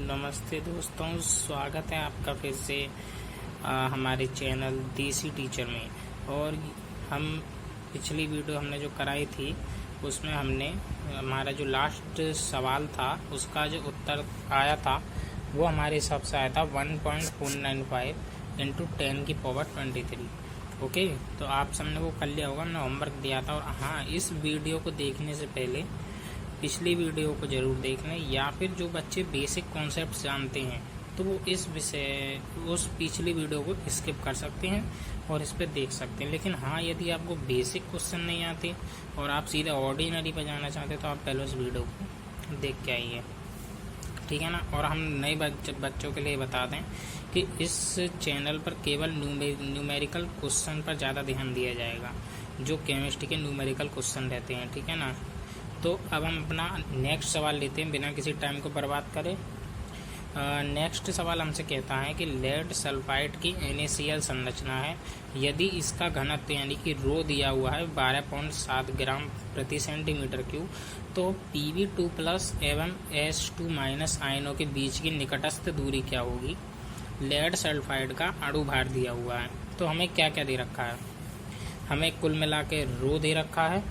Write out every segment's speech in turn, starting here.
नमस्ते दोस्तों, स्वागत है आपका फिर से हमारे चैनल देसी टीचर में। और हम पिछली वीडियो हमने जो कराई थी उसमें हमने हमारा जो लास्ट सवाल था उसका जो उत्तर आया था वो हमारे हिसाब से आया था 1.495 इंटू 10 की पावर 23। ओके, तो आप सबने वो कर लिया होगा, हमने होमवर्क दिया था। और हाँ, इस वीडियो को देखने से पहले पिछली वीडियो को ज़रूर देख लें, या फिर जो बच्चे बेसिक कॉन्सेप्ट जानते हैं तो वो उस पिछली वीडियो को स्किप कर सकते हैं और इस पर देख सकते हैं। लेकिन हाँ, यदि आपको बेसिक क्वेश्चन नहीं आते और आप सीधे ऑर्डिनरी पर जाना चाहते तो आप पहले उस वीडियो को देख के आइए, ठीक है ना। और हम नए बच्चों के लिए बता दें कि इस चैनल पर केवल न्यूमेरिकल क्वेश्चन पर ज़्यादा ध्यान दिया जाएगा, जो केमिस्ट्री के न्यूमेरिकल क्वेश्चन रहते हैं, ठीक है ना। तो अब हम अपना नेक्स्ट सवाल लेते हैं बिना किसी टाइम को बर्बाद करें। नेक्स्ट सवाल हमसे कहता है कि लेड सल्फाइड की NaCl संरचना है, यदि इसका घनत्व यानी कि रो दिया हुआ है 12.7 ग्राम प्रति सेंटीमीटर क्यूब, तो Pb2+ एवं H2- आयनों के बीच की निकटस्थ दूरी क्या होगी। लेड सल्फाइड का अणु भार दिया हुआ है, तो हमें क्या क्या दे रखा है। हमें कुल मिला के रो दे रखा है।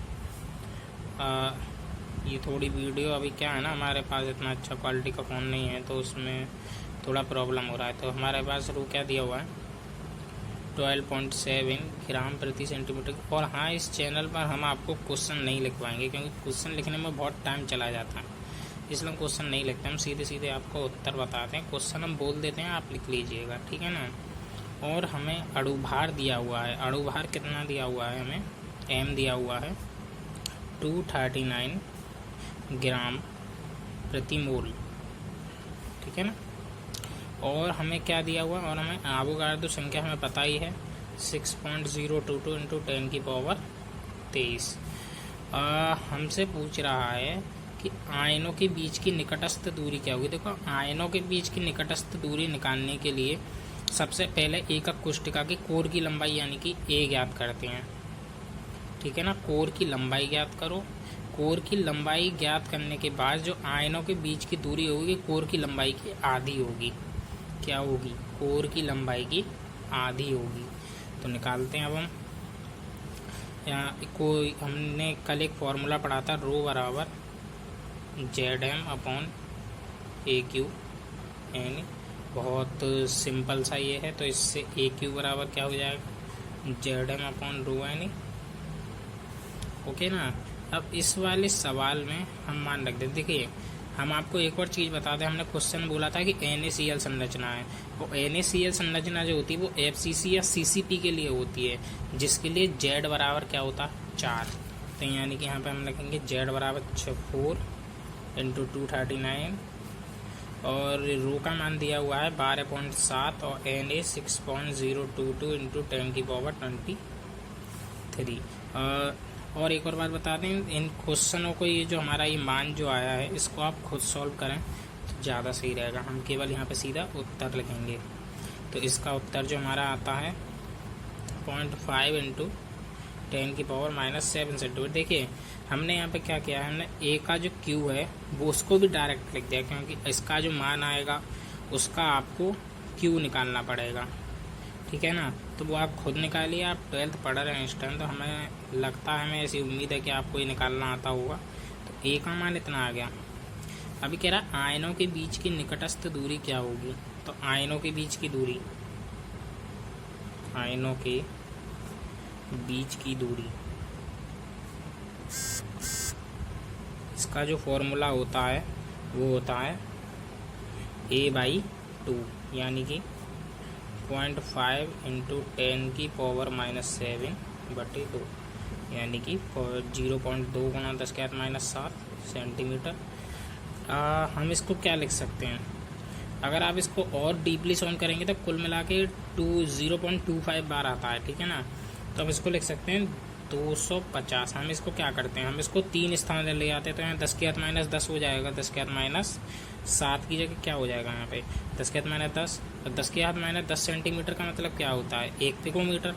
ये थोड़ी वीडियो अभी क्या है ना, हमारे पास इतना अच्छा क्वालिटी का फ़ोन नहीं है तो उसमें थोड़ा प्रॉब्लम हो रहा है। तो हमारे पास रो क्या दिया हुआ है 12.7 ग्राम प्रति सेंटीमीटर। और हाँ, इस चैनल पर हम आपको क्वेश्चन नहीं लिखवाएंगे क्योंकि क्वेश्चन लिखने में बहुत टाइम चला जाता है, इसलिए हम क्वेश्चन नहीं लिखते। हम सीधे सीधे आपको उत्तर बताते हैं, क्वेश्चन हम बोल देते हैं, आप लिख लीजिएगा, ठीक है ना। और हमें अणुभार दिया हुआ है। अणुभार कितना दिया हुआ है, हमें M दिया हुआ है 239 ग्राम प्रति मोल, ठीक है ना। और हमें क्या दिया हुआ, और हमें एवोगाड्रो संख्या हमें पता ही है 6.022 इंटू 10 की पावर 23। हमसे पूछ रहा है कि आयनों के बीच की निकटस्थ दूरी क्या होगी। देखो, आयनों के बीच की निकटस्थ दूरी निकालने के लिए सबसे पहले एकक कोष्ठिका की कोर की लंबाई यानी कि A ज्ञात करते हैं, ठीक है ना। कोर की लंबाई ज्ञात करो। कोर की लंबाई ज्ञात करने के बाद जो आयनों के बीच की दूरी होगी कोर की लंबाई की आधी होगी। क्या होगी, कोर की लंबाई की आधी होगी। तो निकालते हैं अब हम। हमने कल एक फॉर्मूला पढ़ा था, रो बराबर Zm/AQ, यानी बहुत सिंपल सा ये है। तो इससे AQ बराबर क्या हो जाएगा Zm/ρn, ओके ना। अब इस वाले सवाल में हम मान रख दें। देखिए, हम आपको एक और चीज़ बता दें, हमने क्वेश्चन बोला था कि NaCl संरचना है। वो NaCl संरचना जो होती है वो FCC या CCP के लिए होती है, जिसके लिए Z बराबर क्या होता है 4। तो यानी कि यहाँ पे हम लिखेंगे Z बराबर 4 इंटू 239, और रो का मान दिया हुआ है 12.7 और Na 6.022 इंटू 10 की पावर 23। और एक और बात बता दें, इन क्वेश्चनों को ये जो हमारा ये मान जो आया है इसको आप खुद सॉल्व करें तो ज़्यादा सही रहेगा। हम केवल यहाँ पे सीधा उत्तर लिखेंगे। तो इसका उत्तर जो हमारा आता है 0.5 इंटू 10 की पावर -7 सेंटीमीटर। देखिए, हमने यहाँ पे क्या किया है, हमने A का जो Q है वो उसको भी डायरेक्ट लिख दिया, क्योंकि इसका जो मान आएगा उसका आपको Q निकालना पड़ेगा, ठीक है ना। तो वो आप खुद निकालिए, आप 12th पढ़ रहे हैं इस टाइम, तो हमें लगता है, हमें ऐसी उम्मीद है कि आपको ये निकालना आता होगा। तो A का मान इतना आ गया। अभी कह रहा आयनों के बीच की निकटस्थ दूरी क्या होगी। तो आयनों के बीच की दूरी, आयनों के बीच की दूरी, इसका जो फॉर्मूला होता है वो होता है A/2, यानी कि 0.5 इंटू 10 की पावर -7/2, यानी कि 0.2 गुना 10⁻⁷ सेंटीमीटर। हम इसको क्या लिख सकते हैं, अगर आप इसको और डीपली सॉल्व करेंगे तो कुल मिला के 0.25 बार आता है, ठीक है ना। तो हम इसको लिख सकते हैं 250। हम इसको क्या करते हैं, हम इसको 3 स्थान ले आते हैं, तो यहाँ 10⁻⁻10 हो जाएगा। 10⁻7 की जगह क्या हो जाएगा यहाँ पे 10⁻10, और 10⁻10 सेंटीमीटर का मतलब क्या होता है 1 पिकोमीटर।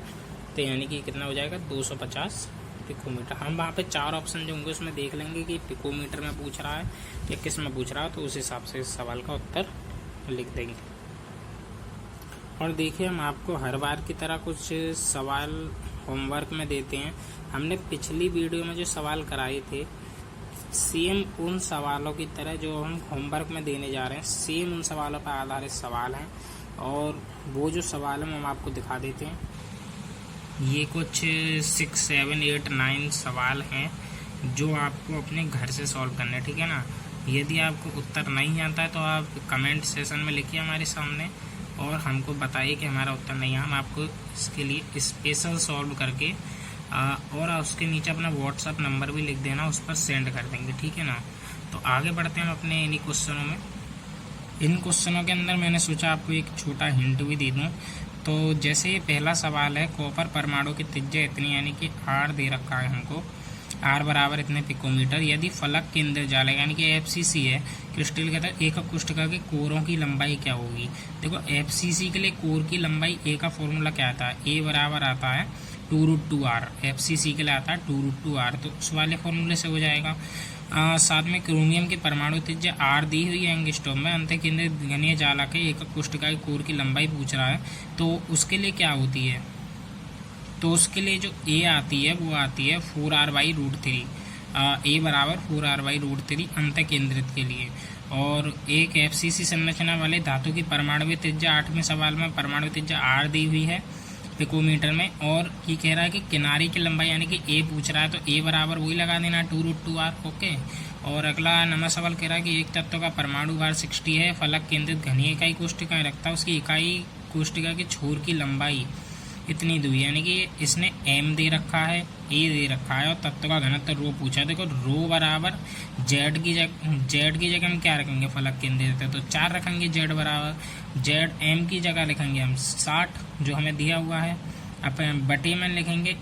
तो यानी कि कितना हो जाएगा 250 पिकोमीटर। हम वहाँ पे 4 ऑप्शन जो होंगे उसमें देख लेंगे कि पिकोमीटर में पूछ रहा है या किस में पूछ रहा है, तो उस हिसाब से इस सवाल का उत्तर लिख देंगे। और देखिए, हम आपको हर बार की तरह कुछ सवाल होमवर्क में देते हैं। हमने पिछली वीडियो में जो सवाल कराए थे, सेम उन सवालों की तरह जो हम होमवर्क में देने जा रहे हैं, सेम उन सवालों पर आधारित सवाल हैं। और वो जो सवाल हैं हम आपको दिखा देते हैं। ये कुछ 6, 7, 8, 9 सवाल हैं जो आपको अपने घर से सॉल्व करने, ठीक है ना। यदि आपको उत्तर नहीं आता है तो आप कमेंट सेशन में लिखिए हमारे सामने और हमको बताइए कि हमारा उत्तर नहीं है। हम आपको इसके लिए स्पेशल सॉल्व करके और उसके नीचे अपना व्हाट्सअप नंबर भी लिख देना, उस पर सेंड कर देंगे, ठीक है ना। तो आगे बढ़ते हैं हम अपने इन्हीं क्वेश्चनों में। इन क्वेश्चनों के अंदर मैंने सोचा आपको एक छोटा हिंट भी दे दूं। तो जैसे ये पहला सवाल है, कॉपर परमाणु की त्रिज्या इतनी, यानी कि आर दे रखा है हमको, आर बराबर इतने पिकोमीटर। यदि फलक के इंद्रजाल यानी कि एफसीसी है, क्रिस्टल के अंदर एकक कोष्ठिका के कोरों की लंबाई क्या होगी। देखो, एफसीसी के लिए कोर की लंबाई ए का फॉर्मूला क्या आता है, ए बराबर आता है 2√2r। एफसीसी के लिए आता है 2√2r, तो उस वाले फॉर्मूले से हो जाएगा। साथ में क्रोमियम की परमाणु त्रिज्या आर दी हुई है एंगस्ट्रॉम में, अंतःकेंद्रित घनीय जाला के एकक कोष्ठिका की कोर की लंबाई पूछ रहा है, तो उसके लिए क्या होती है। तो उसके लिए जो ए आती है वो आती है 4r/√3। ए बराबर 4r/√3 अंतःकेंद्रित के लिए। और एक एफसीसी संरचना वाले धातु की परमाणु त्रिज्या 8वें सवाल में परमाणु त्रिज्या आर दी हुई है पिकोमीटर में, और ये कह रहा है कि किनारे की लंबाई यानी कि ए पूछ रहा है, तो ए बराबर वही लगा देना 2√2r, ओके। और अगला नंबर सवाल कह रहा है कि एक तत्व का परमाणु भार 60 है, फलक केंद्रित घनीय इकाई कोष्ठिकाएं रखता है, उसकी इकाई कोष्ठिका के छोर की लंबाई इतनी दूरी, यानी कि इसने m दे रखा है, a दे रखा है और तत्व का घनत्व रो पूछा है। देखो, रो बराबर z की जगह हम क्या रखेंगे, फलक केंद्रित है तो 4 रखेंगे, z बराबर z, m की जगह लिखेंगे हम 60 जो हमें दिया हुआ है, अपन बटे में लिखेंगे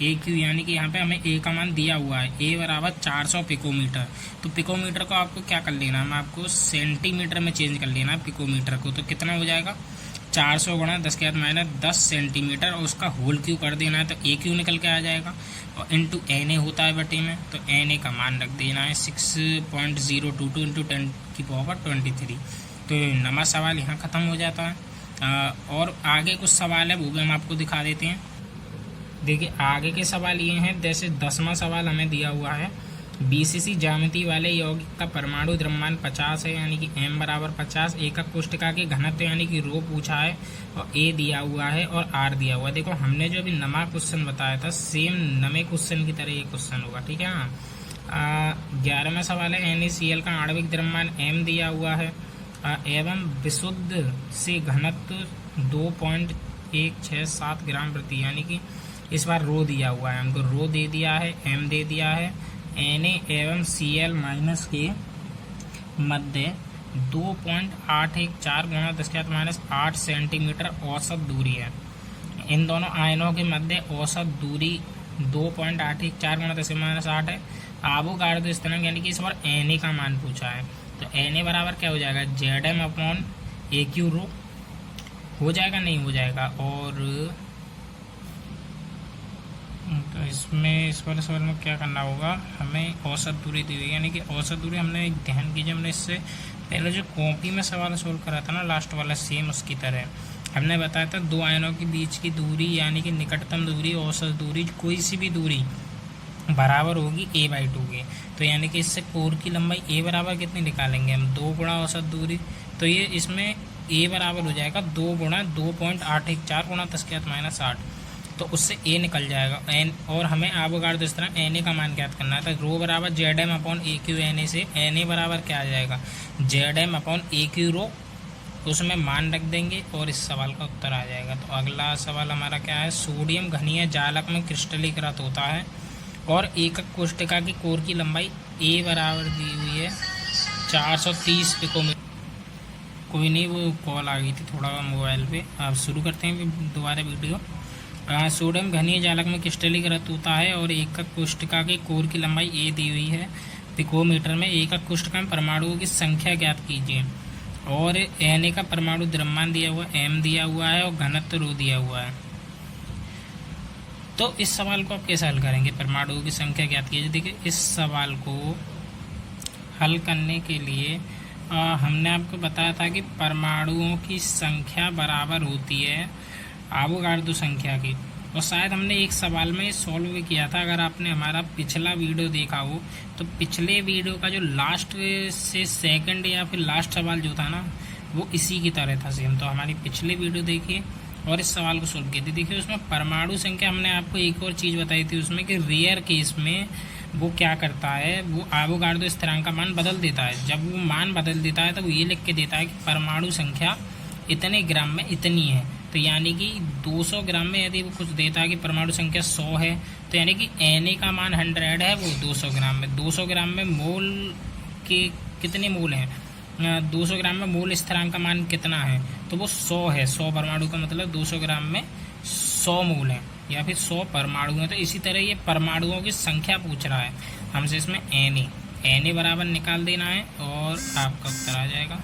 AQ यानी कि यहाँ पे हमें a का मान दिया हुआ है, a बराबर 400 पिकोमीटर। तो पिकोमीटर को आपको क्या कर लेना है, आपको सेंटीमीटर में चेंज कर लेना है पिकोमीटर को। तो कितना हो जाएगा, 400 गुणा 10⁻10 सेंटीमीटर, और उसका होल क्यू कर देना है तो AQ निकल के आ जाएगा, और इंटू NA होता है बटे में, तो NA का मान रख देना है 6.022 इंटू 10⁻23। तो नंबर सवाल यहाँ ख़त्म हो जाता है। और आगे कुछ सवाल है वो भी हम आपको दिखा देते हैं। देखिए, आगे के सवाल ये हैं, जैसे 10वां सवाल हमें दिया हुआ है, BCC ज्यामिति वाले यौगिक का परमाणु द्रव्यमान 50 है, यानी कि m बराबर 50, एकक कोष्ठिका के घनत्व यानी कि रो पूछा है, और a दिया हुआ है और r दिया हुआ है। देखो, हमने जो अभी नमा क्वेश्चन बताया था, सेम नमे क्वेश्चन की तरह ये क्वेश्चन होगा, ठीक है ना। 11वां सवाल है, NaCl का आणविक द्रव्यमान m दिया हुआ है एवं विशुद्ध से घनत्व 2.167 ग्राम प्रति, यानी कि इस बार रो दिया हुआ है हमको, रो दे दिया है, m दे दिया है, Na एवं Cl माइनस के मध्य 2.814 गुणा 10⁻8 सेंटीमीटर औसत दूरी है। इन दोनों आयनों के मध्य औसत दूरी 2.814 गुणा 10⁻8 है। आवोगाड्रो स्थिरांक यानी कि इस बार Na का मान पूछा है, तो Na बराबर क्या हो जाएगा, Zm/AQ रो हो जाएगा, नहीं हो जाएगा। और तो इसमें इस वाले सवाल में क्या करना होगा, हमें औसत दूरी दी हुई है, यानी कि औसत दूरी हमने ध्यान कीजिए, हमने इससे पहले जो कॉपी में सवाल सोल्व करा था ना लास्ट वाला, सेम उसकी तरह हमने बताया था दो आयनों के बीच की दूरी यानी कि निकटतम दूरी, औसत दूरी, कोई सी भी दूरी बराबर होगी a/2 के। तो यानी कि इससे कोर की लंबाई a बराबर कितनी निकालेंगे हम, 2 गुणा औसत दूरी, तो ये इसमें a बराबर हो जाएगा 2 गुणा 2.814 गुणा 10⁻8, तो उससे a निकल जाएगा n। और हमें आवोगाड्रो स्थिरांक Na का मान ज्ञात करना है, तो रो बराबर Zm/AQ Na से Na बराबर क्या आ जाएगा, Zm/AQ रो, उसमें मान रख देंगे और इस सवाल का उत्तर आ जाएगा। तो अगला सवाल हमारा क्या है, सोडियम घनीय जालक में क्रिस्टलीकृत होता है और एकक कोष्ठिका की कोर की लंबाई a बराबर दी हुई है 430 पिकोमीटर। कोई नहीं, वो कॉल आ गई थी थोड़ा मोबाइल पे। अब शुरू करते हैं दोबारा वीडियो। सोडियम घनीय जालक में क्रिस्टलीकृत होता है और एकक कोष्ठिका की कोर की लंबाई a दी हुई है पिकोमीटर में। एकक कोष्ठिका में परमाणुओं की संख्या ज्ञात कीजिए। और Na का परमाणु द्रव्यमान दिया हुआ है, m दिया हुआ है और घनत्व रो दिया हुआ है। तो इस सवाल को आप कैसे हल करेंगे, परमाणुओं की संख्या ज्ञात कीजिए। देखिए, इस सवाल को हल करने के लिए हमने आपको बताया था कि परमाणुओं की संख्या बराबर होती है आवोगाड्रो संख्या की, और शायद हमने एक सवाल में सॉल्व भी किया था। अगर आपने हमारा पिछला वीडियो देखा हो तो पिछले वीडियो का जो लास्ट से सेकंड या फिर लास्ट सवाल जो था ना, वो इसी की तरह था सेम। तो हमारी पिछली वीडियो देखिए और इस सवाल को सोल्व किए थे। देखिए उसमें परमाणु संख्या हमने आपको एक और चीज़ बताई थी उसमें कि रेयर केस में वो क्या करता है, वो आवोगाड्रो स्थिरांक का मान बदल देता है। जब वो मान बदल देता है तो वो ये लिख के देता है कि परमाणु संख्या इतने ग्राम में इतनी है। तो यानी कि 200 ग्राम में यदि वो कुछ देता है कि परमाणु संख्या 100 है, तो यानी कि Na का मान 100 है, वो 200 ग्राम में। 200 ग्राम में मोल के कितने मोल हैं, 200 ग्राम में मोल स्थिरांक का मान कितना है, तो वो 100 है। 100 परमाणु का मतलब 200 ग्राम में 100 मोल है या फिर 100 परमाणु हैं। तो इसी तरह ये परमाणुओं की संख्या पूछ रहा है हमसे, इसमें Na बराबर निकाल देना है और आपका उत्तर आ जाएगा।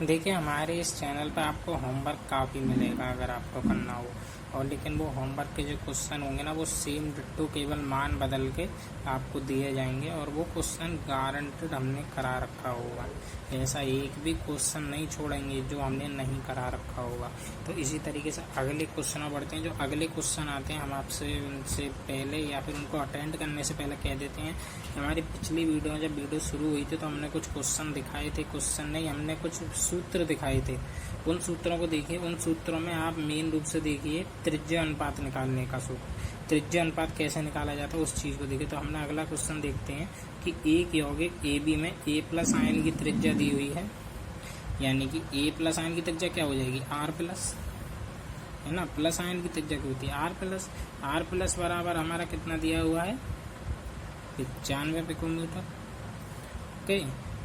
देखिए हमारे इस चैनल पर आपको होमवर्क काफ़ी मिलेगा अगर आपको करना हो, और लेकिन वो होमवर्क के जो क्वेश्चन होंगे ना वो सेम डिट्टो, केवल मान बदल के आपको दिए जाएंगे, और वो क्वेश्चन गारंटेड हमने करा रखा होगा। ऐसा एक भी क्वेश्चन नहीं छोड़ेंगे जो हमने नहीं करा रखा होगा। तो इसी तरीके से अगले क्वेश्चन बढ़ते हैं। जो अगले क्वेश्चन आते हैं हम आपसे उनसे पहले या फिर उनको अटेंड करने से पहले कह देते हैं। हमारी पिछली वीडियो में जब वीडियो शुरू हुई थी तो हमने कुछ क्वेश्चन दिखाए थे, क्वेश्चन नहीं, हमने कुछ सूत्र दिखाए थे। उन सूत्रों को देखिए। उन सूत्रों में आप मेन रूप से देखिए त्रिज्या अनुपात निकालने का सूत्र, त्रिज्या अनुपात कैसे निकाला जाता है उस चीज़ को देखिए। तो हमने अगला क्वेश्चन देखते हैं कि एक यौगिक ए बी में ए प्लस आयन की त्रिज्या दी हुई है, यानी कि ए प्लस आयन की त्रिज्या क्या हो जाएगी, आर प्लस, है ना, प्लस आयन की त्रिज्या क्या होती है, आर प्लस बराबर हमारा कितना दिया हुआ है, 95 पिकोमीटर। ओके,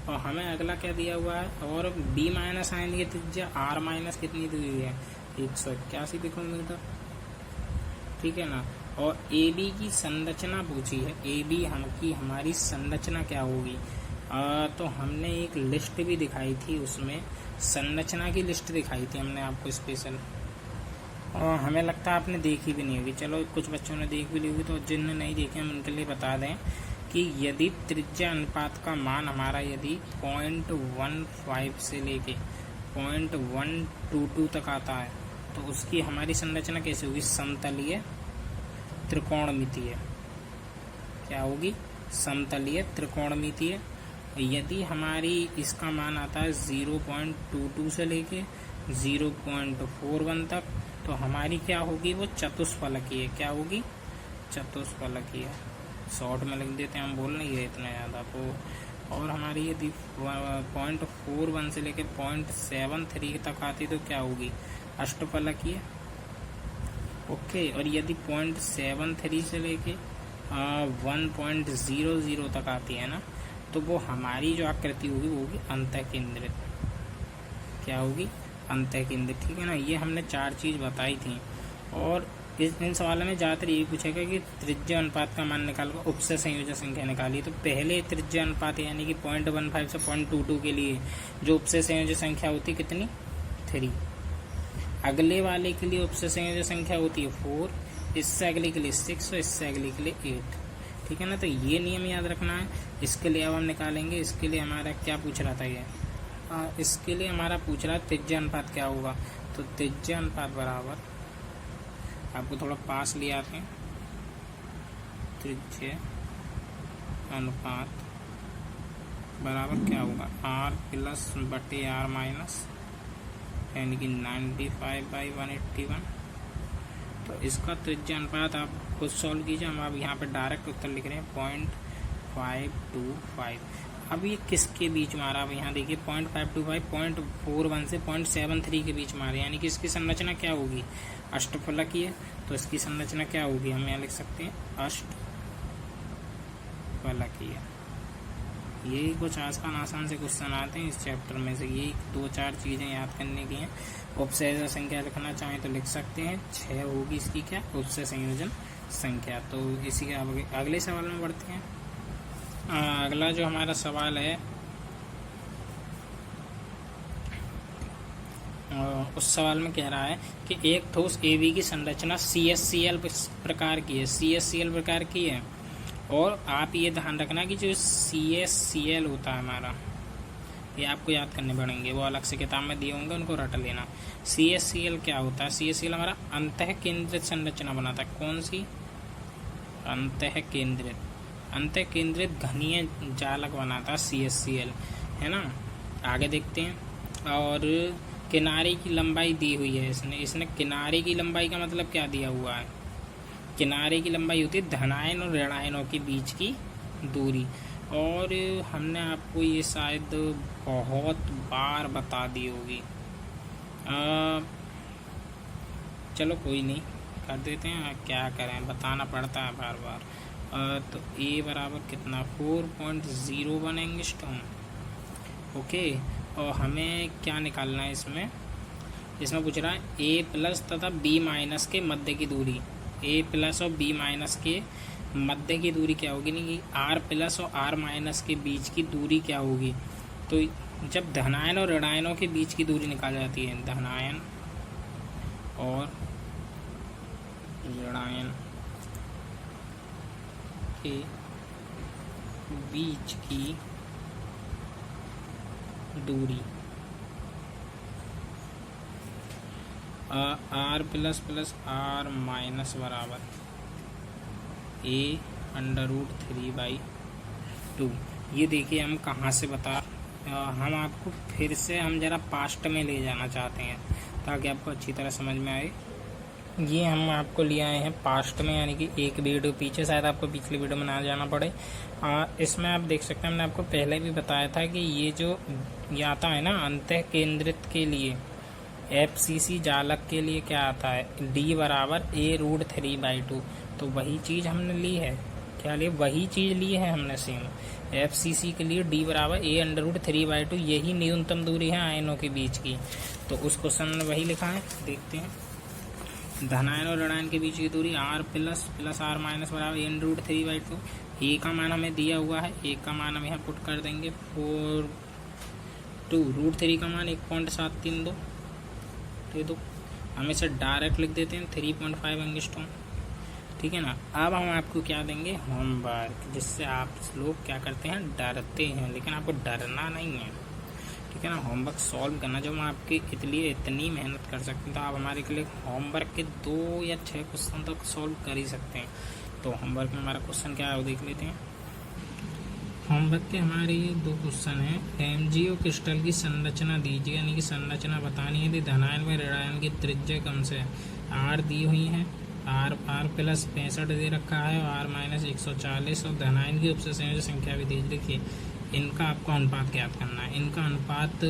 और हमें अगला क्या दिया हुआ है, और बी माइनस आयन की त्रिज्या आर माइनस कितनी दी हुई है, 181 पिकोमीटर। ठीक है ना। और ए बी की संरचना पूछी है, ए बी हमारी संरचना क्या होगी। तो हमने एक लिस्ट भी दिखाई थी, उसमें संरचना की लिस्ट दिखाई थी हमने आपको स्पेशल, और हमें लगता है आपने देखी भी नहीं होगी। चलो कुछ बच्चों ने देख भी ली होगी, तो जिनने नहीं देखे हम उनके लिए बता दें कि यदि त्रिज्या अनुपात का मान हमारा यदि 0.15 से लेके 0.122 तक आता है तो उसकी हमारी संरचना कैसे होगी, समतलीय त्रिकोणमितीय। क्या होगी, समतलीय त्रिकोणमितीय। यदि हमारी इसका मान आता है 0.22 से लेके 0.41 तक, तो हमारी क्या होगी, वो चतुष्फलकीय। क्या होगी, चतुष्फलकीय। शॉर्ट में लिख देते हैं, हम बोल नहीं रहे इतना ज़्यादा। तो और हमारी यदि 0.41 से लेके 0.73 तक आती तो क्या होगी, अष्टफलकीय। ओके, और यदि 0.73 से लेके 1.00 तक आती है ना, तो वो हमारी जो आकृति होगी वो होगी अंतःकेंद्रित। क्या होगी, अंतःकेंद्रित। ठीक है ना। ये हमने 4 चीज़ बताई थी। और इन सवालों में ज़्यादातर ये पूछेगा कि त्रिज्या अनुपात का मान निकालो, उपसे संयोजक संख्या निकालिए। तो पहले त्रिज्या अनुपात यानी कि 0.15 से 0.22 के लिए जो उपसे संयोजक संख्या होती है कितनी, 3। अगले वाले के लिए उपसे संयोजक संख्या होती है 4, इससे अगले के लिए 6 और इससे अगले के लिए 8। ठीक है ना। तो ये नियम याद रखना है। इसके लिए अब हम निकालेंगे। इसके लिए हमारा क्या पूछ रहा था ये, इसके लिए हमारा पूछ रहा है त्रिज्या अनुपात क्या होगा। तो त्रिज्या अनुपात बराबर, आपको थोड़ा पास ले आते हैं, त्रिज्या अनुपात बराबर क्या होगा, आर प्लस बटे आर माइनस, यानी कि 95/181। तो इसका त्रिज्या अनुपात आप खुद सॉल्व कीजिए। हम आप यहाँ पे डायरेक्ट उत्तर लिख रहे हैं 0.525। अब ये किसके बीच में आ रहा है, अब यहाँ देखिए 0.525 0.41 से 0.73 के बीच में आ रहा है, यानी कि इसकी संरचना क्या होगी, अष्टफलकीय। तो इसकी संरचना क्या होगी, हम यहाँ लिख सकते हैं अष्टफलकीय। यही कुछ आसान से क्वेश्चन आते हैं इस चैप्टर में से। यही 2-4 चीज़ें याद करने की हैं। उपसंयोजन संख्या लिखना चाहें तो लिख सकते हैं, 6 होगी इसकी क्या, उपसे संयोजन संख्या। तो इसी के अगले सवाल में बढ़ते हैं। अगला जो हमारा सवाल है उस सवाल में कह रहा है कि एक ठोस AB की संरचना CSCl प्रकार की है, CSCl प्रकार की है, और आप ये ध्यान रखना कि जो CaCl होता है हमारा, ये आपको याद करने पड़ेंगे, वो अलग से किताब में दिए होंगे, उनको रट लेना। CaCl क्या होता है? CaCl हमारा अंतः केंद्रित संरचना बनाता है। कौन सी? अंतः केंद्रित घनीय जालक बनाता है CaCl, है ना। आगे देखते हैं। और किनारे की लंबाई दी हुई है इसने किनारे की लंबाई का मतलब क्या दिया हुआ है? किनारे की लंबाई होती है धनायन और ऋणायनों के बीच की दूरी। और हमने आपको ये शायद बहुत बार बता दी होगी, चलो कोई नहीं, कर देते हैं, क्या करें, बताना पड़ता है बार बार। तो A बराबर कितना? 4.01 एंगस्ट्रॉम। ओके, और हमें क्या निकालना है इसमें पूछ रहा है A प्लस तथा B माइनस के मध्य की दूरी। A प्लस और B माइनस के मध्य की दूरी क्या होगी? नहीं कि R प्लस और R माइनस के बीच की दूरी क्या होगी? तो जब धनायन और ऋणायनों के बीच की दूरी निकाली जाती है, धनायन और ऋणायन के बीच की दूरी R plus plus R minus बराबर A√3/2। ये देखिए हम कहाँ से हम आपको फिर से हम ज़रा पास्ट में ले जाना चाहते हैं ताकि आपको अच्छी तरह समझ में आए। ये हम आपको ले आए हैं पास्ट में, यानी कि एक वीडियो पीछे, शायद आपको पिछली वीडियो में ना जाना पड़े। इसमें आप देख सकते हैं, हमने आपको पहले भी बताया था कि ये जो ये आता है ना अंतः केंद्रित के लिए, FCC जालक के लिए क्या आता है? D बराबर A√3/2। तो वही चीज़ हमने ली है, क्या लिए? वही चीज़ ली है हमने सेम। FCC के लिए D बराबर A√3/2, यही न्यूनतम दूरी है आयनों के बीच की। तो उस क्वेश्चन में वही लिखा है, देखते हैं। धनायन और ऋणायन के बीच की दूरी R plus plus R minus बराबर A√3/2। A का मान हमें दिया हुआ है, A का मान हम यहाँ पुट कर देंगे 4/2, √3 का मान 1.732 दे दो। हम इसे डायरेक्ट लिख देते हैं 3.5 एंगस्ट्रॉम, ठीक है ना। अब हम आपको क्या देंगे? होमवर्क, जिससे आप लोग क्या करते हैं? डरते हैं, लेकिन आपको डरना नहीं है, ठीक है ना। होमवर्क सॉल्व करना, जब हम आपके लिए इतनी मेहनत कर सकते हैं तो आप हमारे के लिए होमवर्क के 2 या 6 क्वेश्चन तक सॉल्व कर ही सकते हैं। तो होमवर्क में हमारा क्वेश्चन क्या है वो देख लेते हैं। होमवर्क के हमारे ये 2 क्वेश्चन हैं। MgO क्रिस्टल की संरचना दीजिए, यानी कि संरचना बतानी है। यदि धनायन में ऋणायन की त्रिज्या कम से R दी हुई है, R प्लस 65 दे रखा है और R माइनस 140, और धनायन की उपसे संयोजक संख्या भी दी। देखिए इनका आपको अनुपात ज्ञात करना है। इनका अनुपात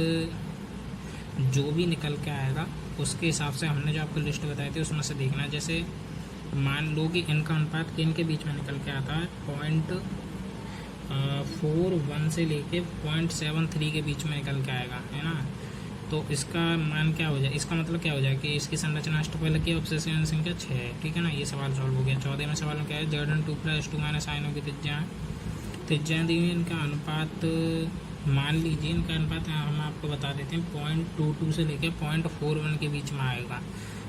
जो भी निकल के आएगा उसके हिसाब से हमने जो आपको लिस्ट बताई थी उसमें से देखना है। जैसे मान लो कि इनका अनुपात इनके बीच में निकल के आता है 0.41 से लेके 0.73 के बीच में निकल के आएगा, है ना। तो इसका मान क्या हो जाए? इसका मतलब क्या हो जाए कि इसकी संरचना अष्टफलक की अवशेषण संख्या 6 है, ठीक है ना। ये सवाल सॉल्व हो गया। 14 में सवाल में क्या है? Z2 + 2 माइनस आयनों की त्रिज्या दी हुई। इनका अनुपात मान लीजिए, इनका अनुपात हम आपको बता देते हैं 0.22 से लेकर 0.41 के बीच में आएगा।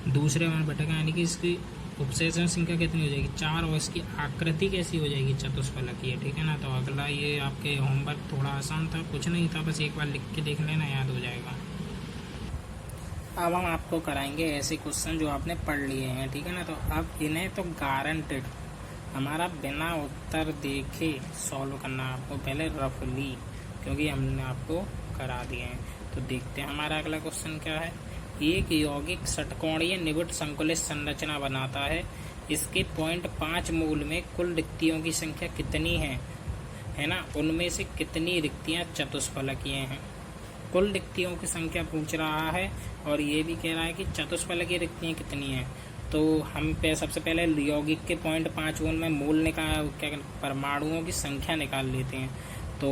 दूसरे मान बैठेगा, यानी कि इसकी उपसेचन संख्या कितनी हो जाएगी? 4, और इसकी आकृति कैसी हो जाएगी? चतुष्फलकीय, ठीक है ना। तो अगला ये आपके होमवर्क थोड़ा आसान था, कुछ नहीं था, बस एक बार लिख के देख लेना, याद हो जाएगा। अब हम आपको कराएंगे ऐसे क्वेश्चन जो आपने पढ़ लिए हैं, ठीक है ना। तो अब इन्हें तो गारंटेड हमारा बिना उत्तर देखे सॉल्व करना आपको पहले रफली, क्योंकि हमने आपको करा दिए हैं। तो देखते हैं हमारा अगला क्वेश्चन क्या है। एक यौगिक षटकोणीय निबिड़ संकुलित संरचना बनाता है। इसके 0.5 मोल में कुल रिक्तियों की संख्या कितनी है ना। उनमें से कितनी रिक्तियां चतुष्फलकीय हैं? कुल रिक्तियों की संख्या पूछ रहा है और ये भी कह रहा है कि चतुष्फलकीय रिक्तियां कितनी हैं। तो हम सबसे पहले यौगिक के 0.5 मोल में मोल निकाल क्या परमाणुओं की संख्या निकाल लेते हैं। तो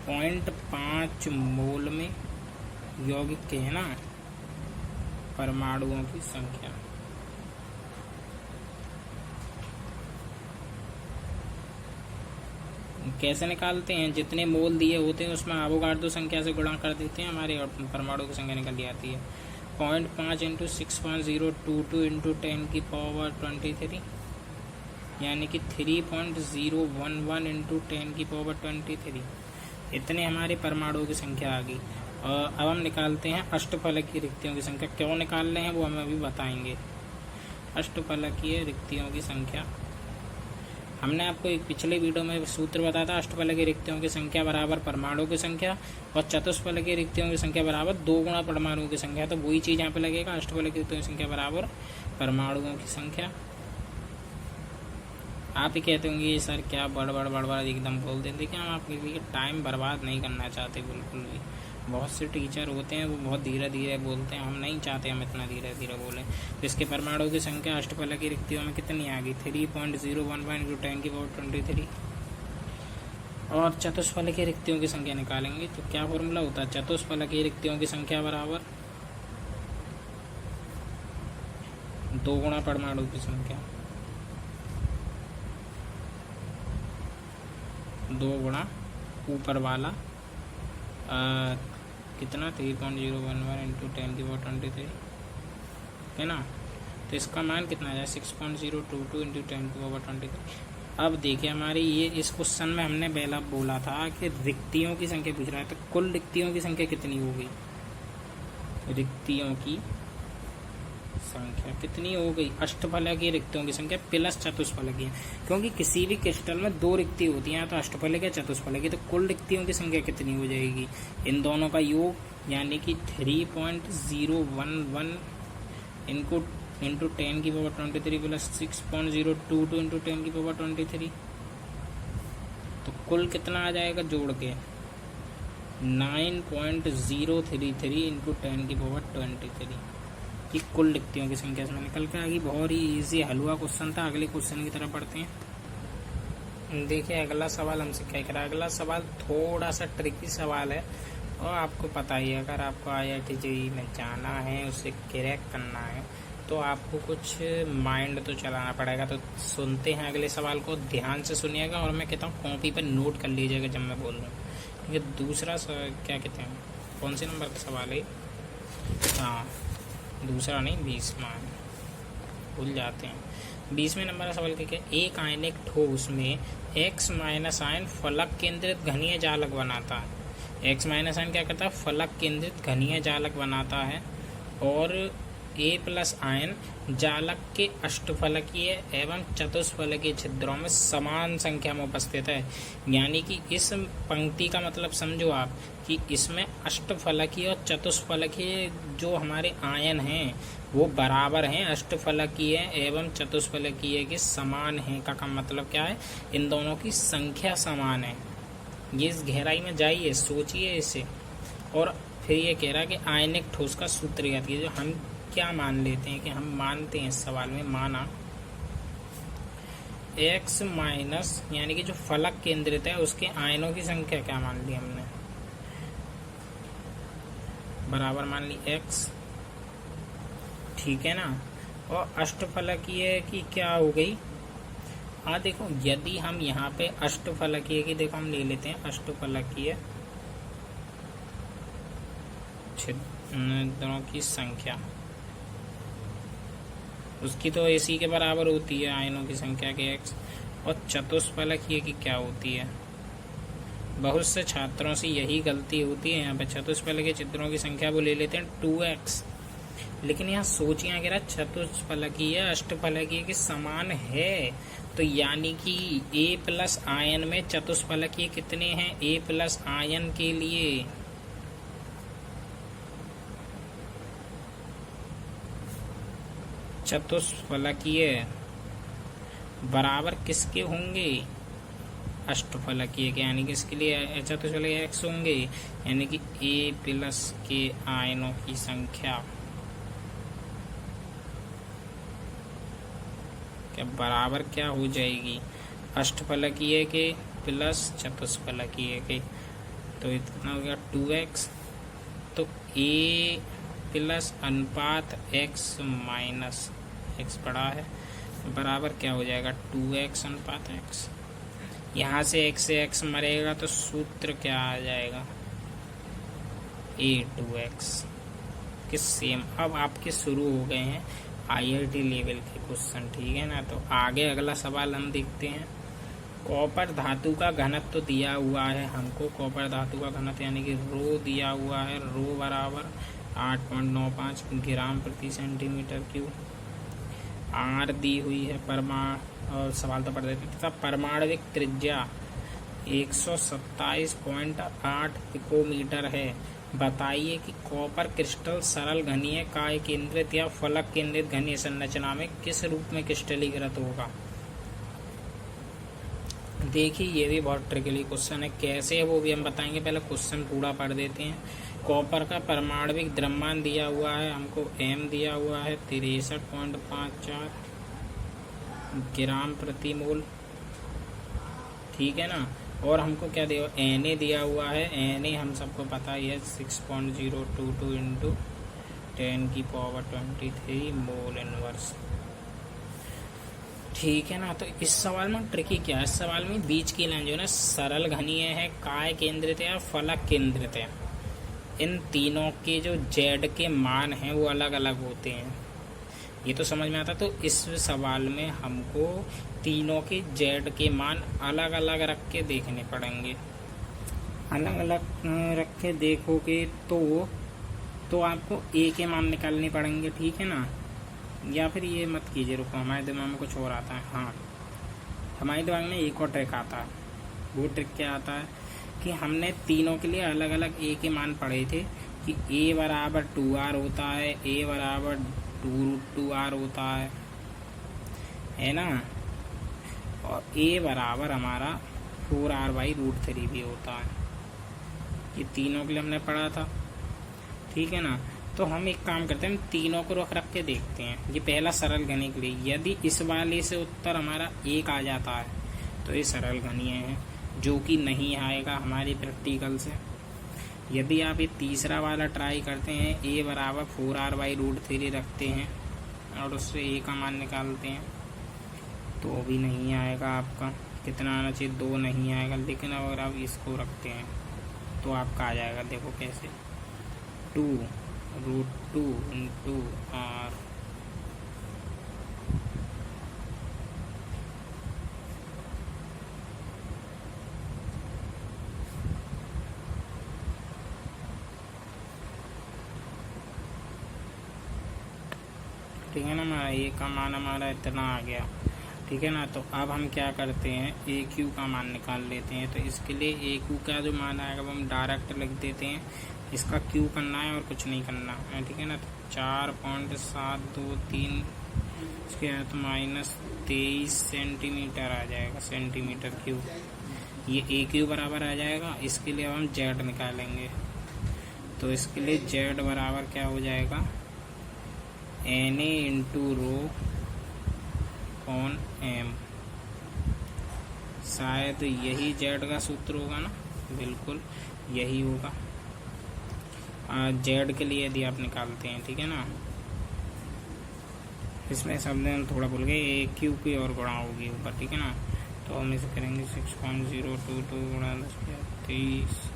0.5 मोल में यौगिक के, है ना, परमाणुओं की संख्या। कैसे निकालते हैं? जितने मोल दिए होते हैं उसमें एवोगाड्रो संख्या से गुणा कर देते हैं हमारे, और परमाणु की संख्या निकल जाती है। 0.5 × 6.022 × 10⁻23 यानी कि 3.011 इंटू 10⁻23। इतने हमारे परमाणुओं की संख्या आ गई। और अब हम निकालते हैं अष्टफलकीय रिक्तियों की संख्या। क्यों निकाल रहे हैं वो हमें अभी बताएंगे। अष्टफलकीय रिक्तियों की संख्या, हमने आपको एक पिछले वीडियो में सूत्र बताया था, अष्टफलकीय रिक्तियों की संख्या बराबर परमाणुओं की संख्या और चतुष्फलकीय रिक्तियों की संख्या बराबर 2 गुणा परमाणुओं की संख्या। तो वही चीज़ यहाँ पे लगेगा, अष्टफलकीय रिक्तियों की संख्या बराबर परमाणुओं की संख्या। आप ही कहते होंगे ये सर क्या बड़ एकदम बोल देते। देखिए, हम आपके लिए टाइम बर्बाद नहीं करना चाहते बिल्कुल भी। बहुत से टीचर होते हैं वो बहुत धीरे धीरे बोलते हैं, हम नहीं चाहते हम इतना धीरे धीरे बोलें। तो इसके परमाणुओं की संख्या अष्टफलकीय रिक्तियों में कितनी आ गई, 3.011 इंटू 10⁻23। और चतुष्फलकीय रिक्तियों की संख्या निकालेंगे तो क्या फॉर्मूला होता है, चतुष्फलकीय रिक्तियों की संख्या बराबर 2 गुणा परमाणु की संख्या, 2 गुणा ऊपर वाला कितना 3.011 इंटू 10⁻23 है ना। तो इसका मान कितना आ जाए 6.022 इंटू 10⁻23। अब देखिए हमारी ये इस क्वेश्चन में हमने पहला बोला था कि रिक्तियों की संख्या पूछ रहा है, तो कुल रिक्तियों की संख्या कितनी हो गई, रिक्तियों की संख्या कितनी हो गई, अष्टफलकीय रिक्तियों की संख्या प्लस चतुष्फलकीय, क्योंकि किसी भी क्रिस्टल में 2 रिक्ति होती हैं, तो अष्टफलकीय चतुष्फलकीय। तो कुल रिक्तियों की संख्या कितनी हो जाएगी, इन दोनों का योग, यानी कि 3.011 इंटू 10⁻23 प्लस 6.022 इंटू 10⁻23। तो कुल कितना आ जाएगा जोड़ के 9.033 इंटू 10⁻23 की कुल रिक्तियों की संख्या इसमें निकल के आ गई। बहुत ही इजी हलवा क्वेश्चन था। अगले क्वेश्चन की तरफ बढ़ते हैं। देखिए अगला सवाल हमसे क्या कह रहा है। अगला सवाल थोड़ा सा ट्रिकी सवाल है और आपको पता ही है, अगर आपको IIT JEE में जाना है, उसे क्रैक करना है, तो आपको कुछ माइंड तो चलाना पड़ेगा। तो सुनते हैं अगले सवाल को, ध्यान से सुनिएगा और मैं कहता हूँ कॉपी पर नोट कर लीजिएगा जब मैं बोल रहा हूँ। क्योंकि दूसरा क्या कहते हैं, कौन से नंबर का सवाल है, हाँ दूसरा नहीं 20वां, भूल जाते हैं। 20वें नंबर का सवाल क्या, एक आयनिक ठोस में x माइनस आयन फलक केंद्रित घनीय जालक बनाता है। x माइनस आयन क्या करता है, फलक केंद्रित घनीय जालक बनाता है और A प्लस आयन जालक के अष्टफलकीय एवं चतुष्फलकीय छिद्रों में समान संख्या में उपस्थित है। यानी कि इस पंक्ति का मतलब समझो आप कि इसमें अष्टफलकीय और चतुष्फलकीय जो हमारे आयन हैं वो बराबर हैं, अष्टफलकीय एवं चतुष्फलकीय के समान हैं का मतलब क्या है, इन दोनों की संख्या समान है। ये इस गहराई में जाइए, सोचिए इसे। और फिर ये कह रहा है कि आयनिक ठोस का सूत्र याद कीजिए। जो हम क्या मान लेते हैं कि हम मानते हैं इस सवाल में, माना x माइनस यानी कि जो फलक केंद्रित है उसके आयनों की संख्या क्या मान ली हमने, बराबर मान ली x, ठीक है ना। और अष्टफलकीय की क्या हो गई, देखो यदि हम यहाँ पे अष्टफलकीय की, देखो हम ले लेते हैं अष्टफलकीय छिद्रों की संख्या, उसकी तो AC के बराबर होती है आयनों की संख्या के x। और चतुष्फलकीय की क्या होती है, बहुत से छात्रों से यही गलती होती है। यहाँ पे चतुष्फलकीय छिद्रों की संख्या वो ले लेते हैं 2x, लेकिन यहाँ सोचिए अगर चतुष्फलकीय अष्टफलकीय के समान है, तो यानी कि A प्लस आयन में चतुष्फलकीय कितने हैं, A प्लस आयन के लिए चतुष्फलकीय बराबर किसके होंगे, अष्टफलकीय के, यानी कि इसके लिए चतुष्फलकीय x होंगे, यानी कि A प्लस के आयनों की संख्या क्या बराबर क्या हो जाएगी, अष्टफलकीय के प्लस चतुष्फलकीय के। तो इतना हो गया 2x। तो A प्लस अनुपात x माइनस x बड़ा है, बराबर क्या हो जाएगा 2x अनुपात x। यहाँ से x मरेगा तो सूत्र क्या आ जाएगा A2x। किस सेम अब आपके शुरू हो गए हैं, IIT लेवल के क्वेश्चन, ठीक है ना। तो आगे अगला सवाल हम देखते हैं। कॉपर धातु का घनत्व तो दिया हुआ है हमको, कॉपर धातु का घनत्व यानी कि रो दिया हुआ है, रो बराबर 8.95 ग्राम प्रति सेंटीमीटर क्यूब। आर दी हुई है और सवाल तो पढ़ देते हैं। तथा परमाणविक त्रिज्या 127.8 पिकोमीटर है। बताइए कि कॉपर क्रिस्टल सरल घनीय काय केंद्रित या फलक केंद्रित घनीय संरचना में किस रूप में क्रिस्टलीकृत होगा। देखिए ये भी बहुत ट्रिकली क्वेश्चन है, कैसे है वो भी हम बताएंगे। पहले क्वेश्चन पूरा पढ़ देते हैं। कॉपर का परमाणविक द्रव्यमान दिया हुआ है हमको, m दिया हुआ है 63.54 ग्राम प्रति मोल, ठीक है ना। और हमको क्या दिया, Na दिया हुआ है, Na हम सबको पता ही है 6.022 इंटू 10⁻23 मोल इनवर्स, ठीक है ना। तो इस सवाल में ट्रिकी क्या है, इस सवाल में बीच की लाइन जो है ना सरल घनीय है, काय केंद्रित है और फलक केंद्रित है। इन तीनों के जो जेड के मान हैं वो अलग अलग होते हैं, ये तो समझ में आता। तो इस सवाल में हमको तीनों के जेड के मान अलग अलग रख के देखने पड़ेंगे। अलग अलग रख के देखोगे तो आपको ए के मान निकालने पड़ेंगे, ठीक है ना। या फिर ये मत कीजिए, रुको, हमारे दिमाग में कुछ और आता है। हाँ, हमारे दिमाग में एक और ट्रिक आता है। वो ट्रिक क्या आता है कि हमने तीनों के लिए अलग अलग ए के मान पढ़े थे कि ए बराबर 2r होता है, ए बराबर 2√2r होता है ना, और ए बराबर हमारा 4r/√3 भी होता है। ये तीनों के लिए हमने पढ़ा था, ठीक है ना। तो हम एक काम करते हैं, हम तीनों को रख के देखते हैं। ये पहला सरल घनीय के लिए, यदि इस वाले से उत्तर हमारा 1 आ जाता है तो ये सरल घनीय है, जो कि नहीं आएगा हमारी प्रैक्टिकल से। यदि आप ये तीसरा वाला ट्राई करते हैं, a बराबर 4r/√3 रखते हैं और उससे a का मान निकालते हैं तो भी नहीं आएगा आपका। कितना आना चाहिए, 2 नहीं आएगा। लेकिन अगर आप इसको रखते हैं तो आपका आ जाएगा, देखो कैसे, 2√2 इंटू r, ठीक है ना। हमारा ए का मान हमारा इतना आ गया, ठीक है ना। तो अब हम क्या करते हैं, ए क्यू का मान निकाल लेते हैं। तो इसके लिए ए क्यू का जो मान आएगा वो हम डायरेक्ट लिख देते हैं। इसका क्यू करना है और कुछ नहीं करना है, ठीक है ना। तो 4.723 इसके तो -23 सेंटीमीटर आ जाएगा, सेंटीमीटर क्यूब। ये ए क्यू बराबर आ जाएगा। इसके लिए अब हम जेड निकालेंगे। तो इसके लिए जेड बराबर क्या हो जाएगा, Na इंटू ρ/m। शायद यही जेड का सूत्र होगा ना, बिल्कुल यही होगा। जेड के लिए यदि आप निकालते हैं, ठीक है ना। इसमें शब्द हम थोड़ा भूल गए, ए क्यू की और गुणा होगी ऊपर, ठीक है ना। तो हम इसे करेंगे 6.022 गुणा 10⁻23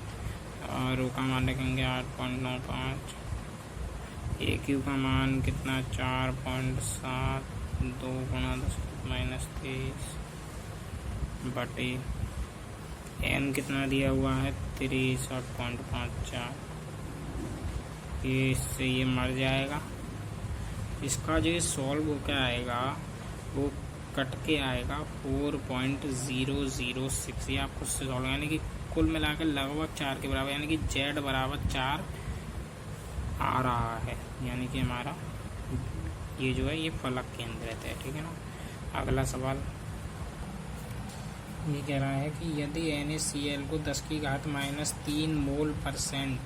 और रो का मान रखेंगे 8.95। ए क्यू का मान कितना, 4.72 गुणा 10⁻23 बटे एम कितना दिया हुआ है 63.54। ये इससे ये मर जाएगा। इसका जो सॉल्व हो क्या आएगा, वो कट के आएगा 4.006। ये आपको सॉल्व, यानी कि कुल मिलाकर लगभग 4 के बराबर, यानी कि जेड बराबर 4 आ रहा है। यानी कि हमारा ये जो है ये फलक केंद्रित है, ठीक है ना। अगला सवाल ये कह रहा है कि यदि NaCl को 10⁻³ मोल%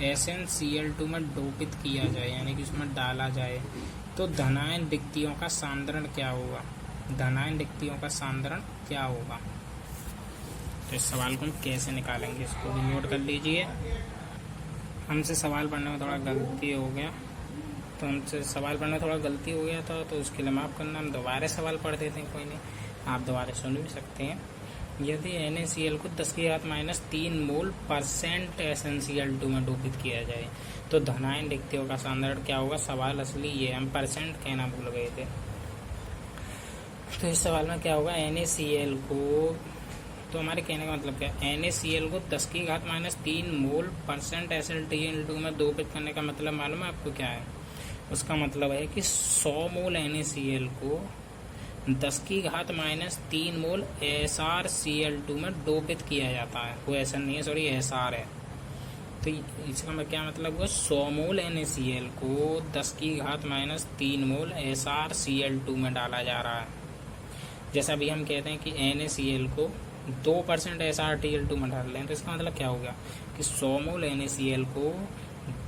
SnCl2 में डोपित किया जाए, यानी कि उसमें डाला जाए, तो धनायन रिक्तियों का सांद्रण क्या होगा। धनायन रिक्तियों का सांद्रण क्या होगा। तो इस सवाल को हम कैसे निकालेंगे, इसको भी नोट कर लीजिए। हमसे सवाल पढ़ने में थोड़ा गलती हो गया, तो हमसे सवाल पढ़ने में थोड़ा गलती हो गया था, तो उसके लिए माफ़ करना। हम दोबारा सवाल पढ़ देते हैं, कोई नहीं, आप दोबारा सुन भी सकते हैं। यदि NaCl को 10⁻³ मोल % SnCl2 में डोपित किया जाए तो धनायन रिक्तियों का सांद्रण क्या होगा। सवाल असली ये हम % कहना भूल गए थे। तो इस सवाल में क्या होगा, NaCl को, तो हमारे कहने का मतलब क्या है, NaCl को 10⁻³ मोल % SlTl2 में डोपित करने का मतलब मालूम है आपको क्या है। उसका मतलब है कि 100 मोल NaCl को 10⁻³ मोल SrCl2 में डोपित किया जाता है। वो ऐसा नहीं है, सॉरी SR है। तो इसका क्या मतलब हुआ, 100 मोल NaCl को 10⁻³ मोल SrCl2 में डाला जा रहा है। जैसा अभी हम कहते हैं कि NaCl को 2% SrTl2 में डाल लें, तो इसका मतलब क्या हो गया कि 100 मोल NaCl को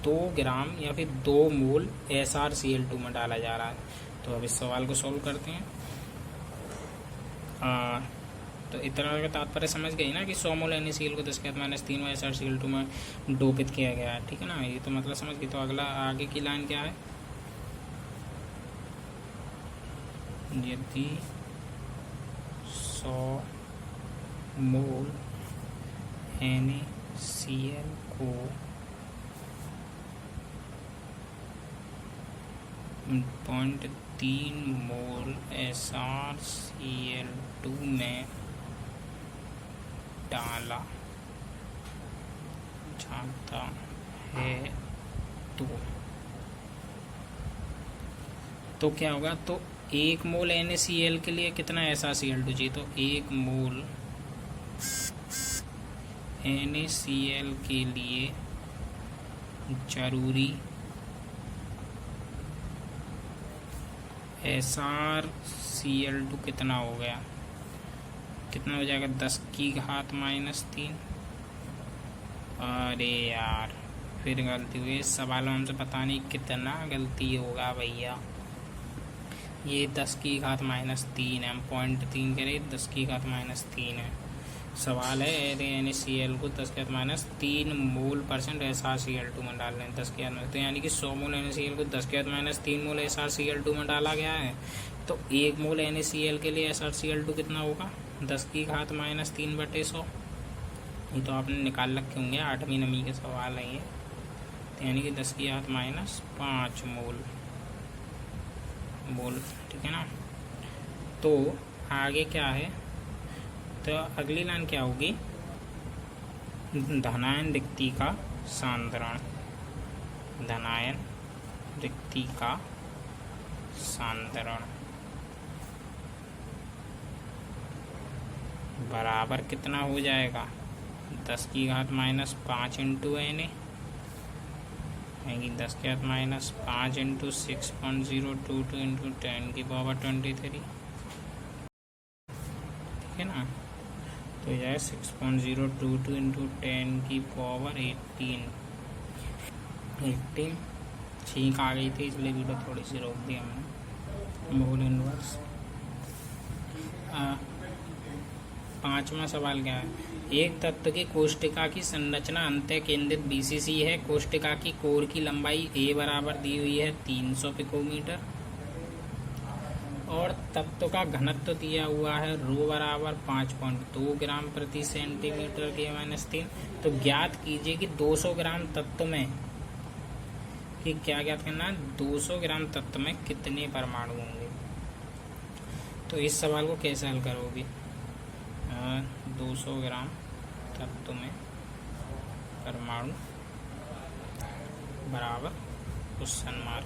2 ग्राम या फिर 2 मोल SrCl2 में डाला जा रहा है। तो अब इस सवाल को सॉल्व करते हैं। तो इतना का तात्पर्य समझ गई ना कि 100 मोल NaCl को 10⁻³ में SrCl2 में डोपित किया गया है, ठीक है ना। ये तो मतलब समझ गई। तो अगला आगे की लाइन क्या है, यदि 100 मोल NaCl को 0.3 मोल SrCl2 में डाला जाता है तो क्या होगा। तो 1 मोल NaCl के लिए कितना SrCl2 चाहिए, तो 1 मोल NaCl के लिए जरूरी SrCl2 कितना हो गया, कितना हो जाएगा, 10⁻³ अरे यार फिर गलती हुई। इस सवाल में हमसे पता नहीं कितना गलती होगा भैया। ये 10⁻³ है, हम 0.3 करें, 10⁻³ है। सवाल है NaCl को 10⁻³ मोल % SrCl2 में डाल लें 10⁻², तो यानी कि 100 मोल NaCl को 10⁻³ मोल SrCl2 में डाला गया है। तो 1 मोल NaCl के लिए SrCl2 कितना होगा, 10⁻³/100। ये तो आपने निकाल रखे होंगे, 8वीं नमी के सवाल है ये। तो यानी कि 10⁻5 मोल, ठीक है ना। तो आगे क्या है, तो अगली लाइन क्या होगी, धनायन रिक्ति का सांद्रण, धनायन रिक्ति का सांद्रण बराबर कितना हो जाएगा, 10⁻5 इंटू Na, यानी 10⁻5 इंटू 6.022 इंटू 10⁻23, ठीक है ना। तो यह 6.022 इंटू 10⁻18 छींक आ गई थी इसलिए वीडियो थोड़ी सी रोक दी हमने। Mole inverse. 5वां सवाल क्या है, एक तत्व की कोष्टिका की संरचना अंतः केंद्रित BCC है। कोष्टिका की कोर की लंबाई A बराबर दी हुई है 300 पिकोमीटर और तत्व का घनत्व दिया हुआ है ρ बराबर 5.2 ग्राम प्रति सेंटीमीटर K-3। तो ज्ञात कीजिए कि 200 ग्राम तत्व में, कि क्या ज्ञात करना है, 200 ग्राम तत्व में कितने परमाणु होंगे। तो इस सवाल को कैसे हल करोगे, 200 ग्राम तत्व में परमाणु बराबर क्वेश्चन मार्क।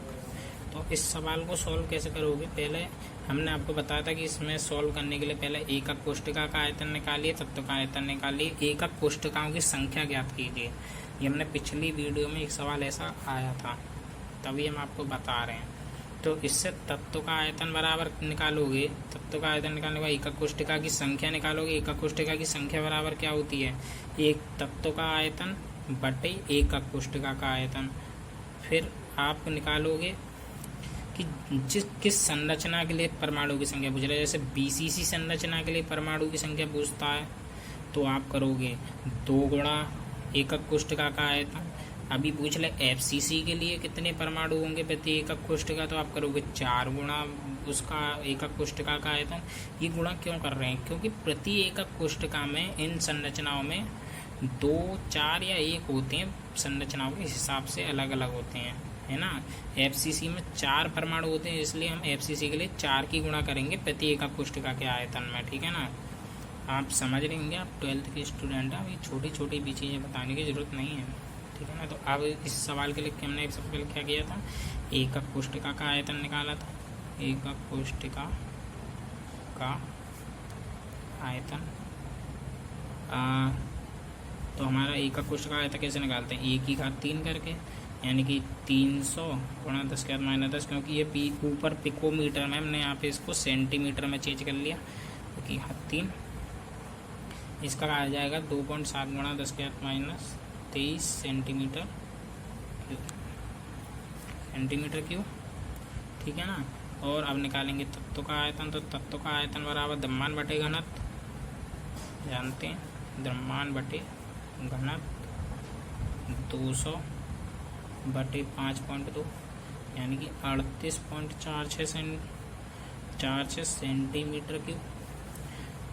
तो इस सवाल को सॉल्व कैसे करोगे, पहले हमने आपको बताया था कि इसमें सॉल्व करने के लिए पहले एकक कोष्टिका का आयतन निकालिए, तत्व का आयतन निकालिए, एकक कोष्टिकाओं की संख्या ज्ञात कीजिए। ये हमने पिछली वीडियो में एक सवाल ऐसा आया था, तभी हम आपको बता रहे हैं। तो इससे तत्व का आयतन बराबर निकालोगे, तत्व का आयतन निकालने के बाद एकक कोष्टिका की संख्या निकालोगे। एकक कोष्टिका की संख्या बराबर क्या होती है, एक तत्व का आयतन बटे एकक कोष्टिका का आयतन। फिर आप निकालोगे कि किस संरचना के लिए परमाणु की संख्या पूछ रहा है। जैसे BCC संरचना के लिए परमाणु की संख्या पूछता है तो आप करोगे 2 गुणा एकक कोष्टिका का आयतन अभी पूछ ले एफसीसी के लिए कितने परमाणु होंगे प्रति एकक कोष्ठिका, तो आप करोगे 4 गुणा उसका एकक कोष्ठिका का आयतन। ये गुणा क्यों कर रहे हैं, क्योंकि प्रति एकक कोष्ठिका में इन संरचनाओं में 2, 4 या 1 होते हैं, संरचनाओं के हिसाब से अलग अलग होते हैं, है ना। एफसीसी में 4 परमाणु होते हैं, इसलिए हम एफसीसी के लिए 4 की गुणा करेंगे प्रति एकक कोष्ठिका के आयतन में, ठीक है ना। आप समझ लेंगे, आप 12th के स्टूडेंट हैं, ये छोटी छोटी भी चीज़ें बताने की ज़रूरत नहीं है, ठीक है ना। तो अब इस सवाल के लिए हमने सबसे पहले क्या किया था, एकक कोष्ठिका का आयतन निकाला था। एकक कोष्ठिका का आयतन तो हमारा एकक कोष्ठिका का आयतन कैसे निकालते हैं, 1 की घात 3 करके, यानी कि 300 गुणा 10 की घात -10, क्योंकि ये ऊपर पिकोमीटर में, हमने यहाँ पे इसको सेंटीमीटर में चेंज कर लिया, क्योंकि घात 3, इसका आ जाएगा 2.7 गुणा 10 की घात -23 सेंटीमीटर क्यूब, ठीक है ना। और अब निकालेंगे तत्व का आयतन, तो तत्व का आयतन बराबर द्रव्यमान बटे घनत्व, जानते हैं, द्रव्यमान बटे घनत्व 200 बटे 5.2, यानी कि 38.46 सेंटीमीटर क्यूब।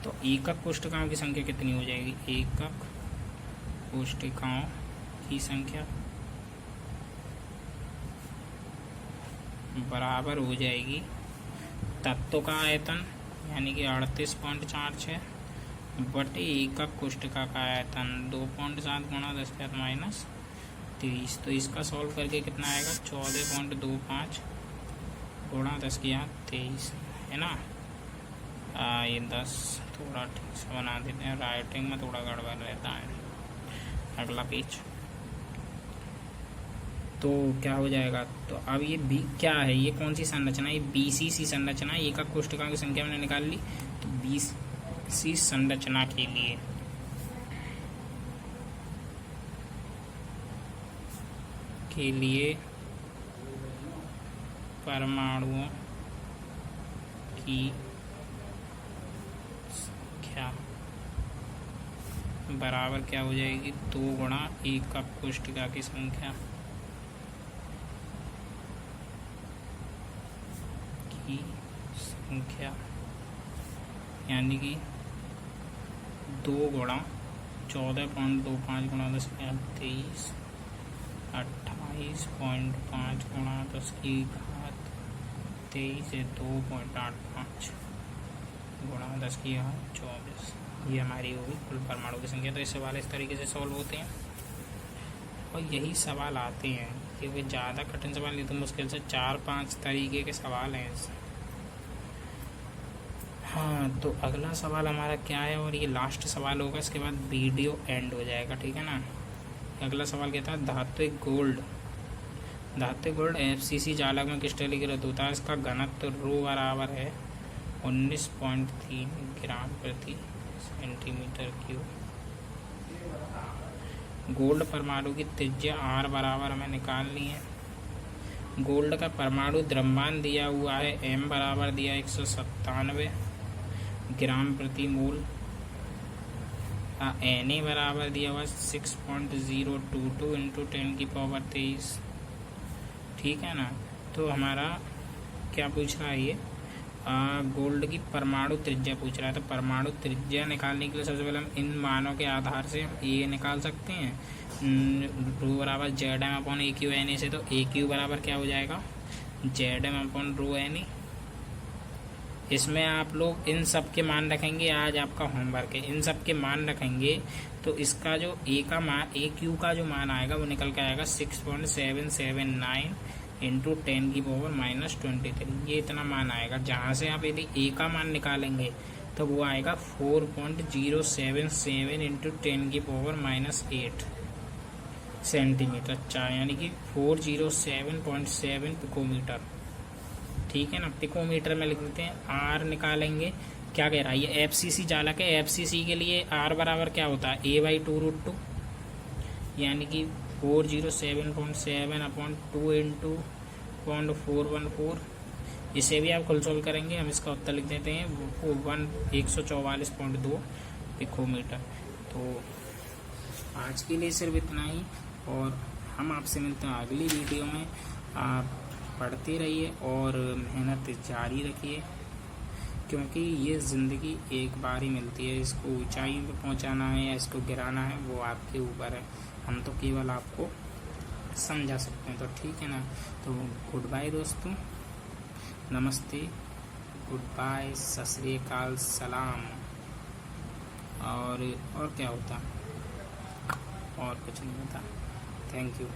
तो एकक कोष्ठिकाओं की संख्या कितनी हो जाएगी, एकक कोष्ठिकाओं की संख्या बराबर हो जाएगी तत्व का आयतन, यानी कि 38.46 बटे एकक कोष्ठिका का आयतन 2.7 गुणा 10 की घात -23। तो इसका सॉल्व करके कितना आएगा, 14.25 गुणा 10 की घात 23, है ना। ये 10 थोड़ा ठीक से बना देते हैं, राइटिंग में थोड़ा गड़बड़ रहता है। अगला पेज, तो क्या हो जाएगा, तो अब ये बी क्या है, ये कौन सी संरचना है, ये बीसीसी संरचना है। एकक कोष्ठिकाओं की संख्या मैंने निकाल ली, तो बीसीसी संरचना के लिए परमाणुओं की संख्या बराबर क्या हो जाएगी, 2 गुणा एकक कोष्ठिका की संख्या यानी कि 2 गुणा 14.25 गुणा 10 की घात 23, 28.5 गुणा 10 की घात 23 से 2.85 गुणा 10 की घात 24, ये हमारी होगी कुल परमाणु की संख्या। तो ये सवाल इस तरीके से सॉल्व होते हैं, और यही सवाल आते हैं, क्योंकि ज़्यादा कठिन सवाल नहीं, तो मुश्किल से 4-5 तरीके के सवाल हैं। हाँ, तो अगला सवाल हमारा क्या है, और ये लास्ट सवाल होगा, इसके बाद वीडियो एंड हो जाएगा, ठीक है ना। अगला सवाल कहता है धात्विक गोल्ड एफसीसी जालक में क्रिस्टलीकृत होता है, इसका घनत्व रो बराबर है 19.3 ग्राम प्रति सेंटीमीटर क्यूब। गोल्ड परमाणु की त्रिज्या R बराबर हमें निकालनी है। गोल्ड का परमाणु द्रव्यमान दिया हुआ है, M बराबर दिया 197 ग्राम प्रति मोल, Na बराबर दिया हुआ 6.022 इंटू 10⁻23, ठीक है ना। तो हमारा क्या पूछ रहा है, ये गोल्ड की परमाणु त्रिज्या पूछ रहा है। तो परमाणु त्रिज्या निकालने के लिए सबसे पहले हम इन मानों के आधार से ये निकाल सकते हैं, रो बराबर ZM/AQ से, तो AQ बराबर क्या हो जाएगा, ZM/ρNA। इसमें आप लोग इन सब के मान रखेंगे, आज आपका होमवर्क है, इन सब के मान रखेंगे, तो इसका जो AQ का जो मान आएगा वो निकल के आएगा 6.779 इंटू 10⁻23, ये इतना मान आएगा। जहाँ से आप यदि A का मान निकालेंगे तो वो आएगा 4.077 इंटू 10⁻8 सेंटीमीटर, यानी कि 407.7 पिकोमीटर, ठीक है ना। पिकोमीटर में लिख देते हैं। R निकालेंगे, क्या कह रहा है, ये एफसीसी जालक है, एफसीसी के लिए R बराबर क्या होता है, A/2√2, यानी कि 407.7/2 इंटू 0.414। इसे भी आप खुद सॉल्व करेंगे, हम इसका उत्तर लिख देते हैं 144.2 पिकोमीटर। तो आज के लिए सिर्फ इतना ही, और हम आपसे मिलते हैं अगली वीडियो में। आप पढ़ते रहिए और मेहनत जारी रखिए, क्योंकि ये ज़िंदगी एक बार ही मिलती है। इसको ऊंचाइयों पे पहुंचाना है या इसको गिराना है वो आपके ऊपर है। हम तो केवल आपको समझा सकते हैं। तो ठीक है ना। तो गुड बाय दोस्तों, नमस्ते, गुड बाय, सत श्री अकाल, सलाम। और क्या होता, और कुछ नहीं होता। Thank you.